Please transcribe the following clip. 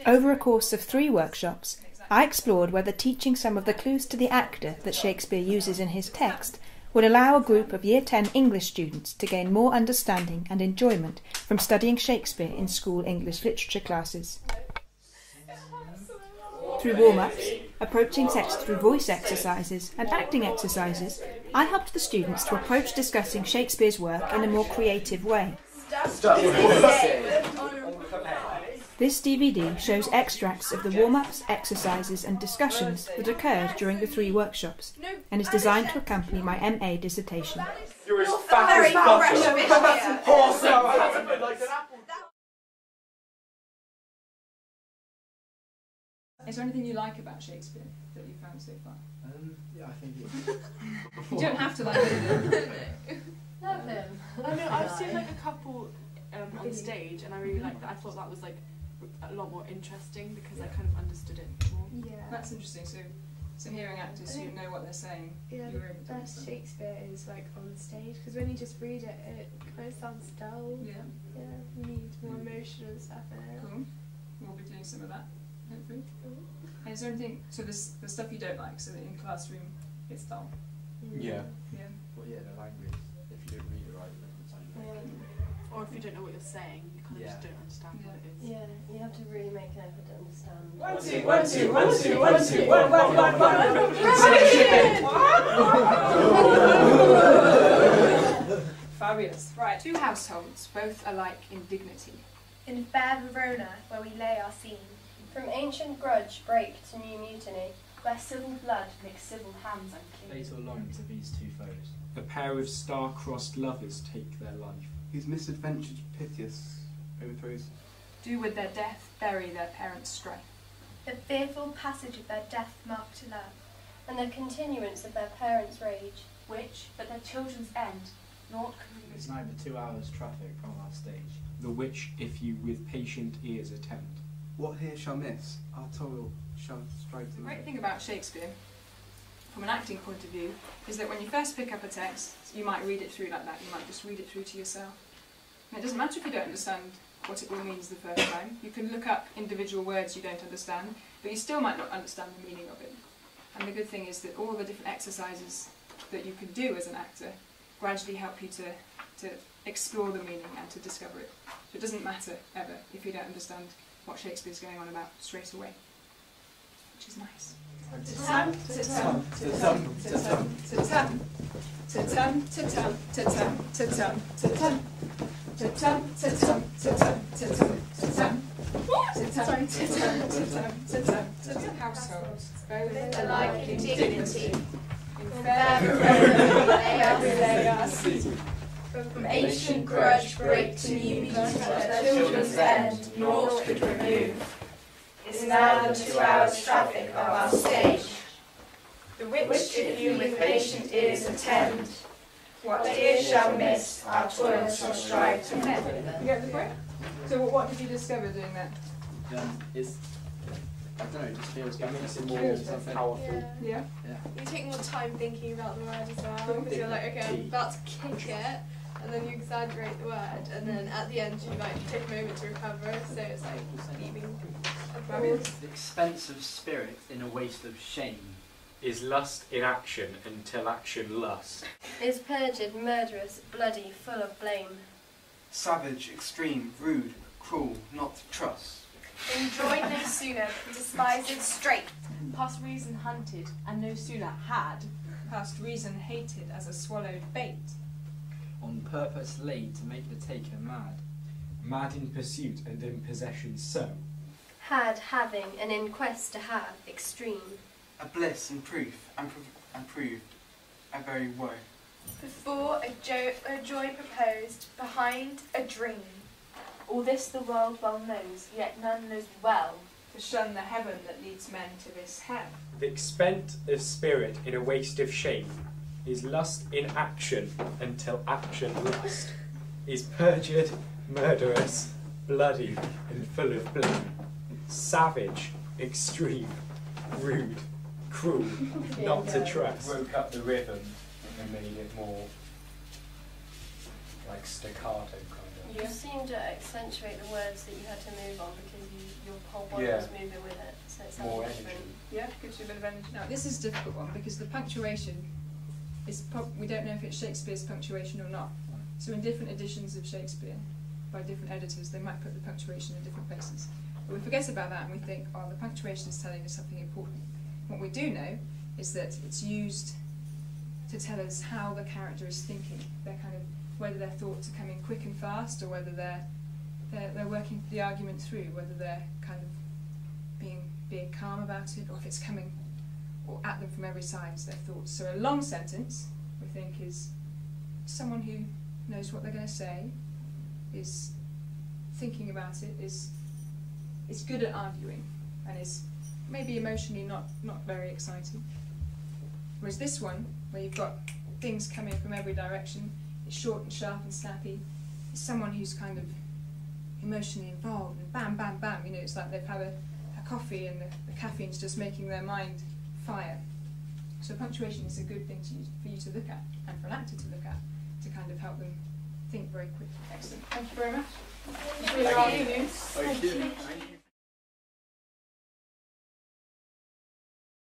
Over a course of 3 workshops, I explored whether teaching some of the clues to the actor that Shakespeare uses in his text would allow a group of Year 10 English students to gain more understanding and enjoyment from studying Shakespeare in school English literature classes. Through warm-ups, approaching text through voice exercises and acting exercises, I helped the students to approach discussing Shakespeare's work in a more creative way. This DVD shows extracts of the warm-ups, exercises and discussions that occurred during the 3 workshops and is designed to accompany my MA dissertation. You're as fat as butter. Is there anything you like about Shakespeare that you've found so far? Yeah, I think You don't have to like it. Love him. I know, I've seen like a couple on stage and I really liked that. I thought that was like a lot more interesting because I kind of understood it more. Yeah. That's interesting. So hearing actors who know what they're saying, yeah, you're able to best Shakespeare is like on stage, because when you just read it, it kind of sounds dull. Yeah. Yeah, you need more emotion and stuff in it. Cool. We'll be doing some of that, hopefully. And is there anything, so there's the stuff you don't like, so that in classroom it's dull? Yeah. Yeah. Well, yeah, the language, if you don't read it right, then it's Or if you don't know what you're saying, you kind of just don't understand what it is. Yeah, you have to really make an effort to understand. 1, 2, 1, 2, 1, 2, 1, 2, 1, 1, 1, 1. Fabulous. Right, 2 households, both alike in dignity. In fair Verona, where we lay our scene. From ancient grudge break to new mutiny, where civil blood makes civil hands unclean. fatal line to these 2 foes. A pair of star-crossed lovers take their life. Whose misadventured piteous overthrows. Do with their death bury their parents' strife. The fearful passage of their death mark to love. And the continuance of their parents' rage. Which, but their children's end, naught can read. It's neither 2 hours traffic from our stage. The which, if you with patient ears attend. What here shall miss, our toil shall strive to The make. great thing about Shakespeare, from an acting point of view, is that when you first pick up a text, you might read it through like that, you might just read it through to yourself. And it doesn't matter if you don't understand what it all means the first time. You can look up individual words you don't understand, but you still might not understand the meaning of it. And the good thing is that all the different exercises that you can do as an actor gradually help you to explore the meaning and to discover it. So it doesn't matter ever if you don't understand what Shakespeare's going on about straight away, which is nice. Households, both alike in dignity. in fair From ancient grudge break to new mutiny, their children's end, naught could remove. Is now the 2 hours traffic of our stage. The which if you with patient ears attend, what ear shall miss, our toil shall strive to mend. You get the point? So what did you discover doing that? It's, I don't know, it just feels, it makes it more powerful. Yeah? You take more time thinking about the word as well, because you're like, okay, I'm about to kick it, and then you exaggerate the word, and then at the end you like take a moment to recover, so it's like leaving a pause. The expense of spirit in a waste of shame. Is lust in action until action lust. Is perjured, murderous, bloody, full of blame. Savage, extreme, rude, cruel, not to trust. Enjoyed no sooner, despised straight. Past reason hunted, and no sooner had. Past reason hated as a swallowed bait. on purpose laid to make the taker mad. Mad in pursuit and in possession so. Had, having, and in quest to have, extreme. A bliss and proof, and proved a very woe. Before a joy proposed, behind a dream. All this the world well knows, yet none knows well. To shun the heaven that leads men to this hell. The expent of spirit in a waste of shame is lust in action until action lust, is perjured, murderous, bloody, and full of blame, savage, extreme, rude, cruel, not to trust. Broke up the rhythm and made it more like staccato kind of. You seem to accentuate the words that you had to move on because your whole body was moving with it, so it's More different. energy. Yeah, gives you a bit of energy. Now, this is a difficult one because the punctuation is we don't know if it's Shakespeare's punctuation or not. So in different editions of Shakespeare, by different editors, they might put the punctuation in different places. But we forget about that and we think, oh, the punctuation is telling us something important. What we do know is that it's used to tell us how the character is thinking. They're kind of, whether their thoughts are coming quick and fast, or whether they're working the argument through, whether they're kind of being calm about it, or if it's coming or at them from every side as their thoughts. So a long sentence, we think, is someone who knows what they're going to say, is thinking about it, is good at arguing, and is maybe emotionally not very exciting. Whereas this one, where you've got things coming from every direction, it's short and sharp and snappy, it's someone who's kind of emotionally involved, and bam, bam, bam, you know, it's like they've had a coffee and the caffeine's just making their mind fire. So punctuation is a good thing for you to look at, and for an actor to look at, to kind of help them think very quickly. Excellent. Thank you very much. Thank you. Thank you.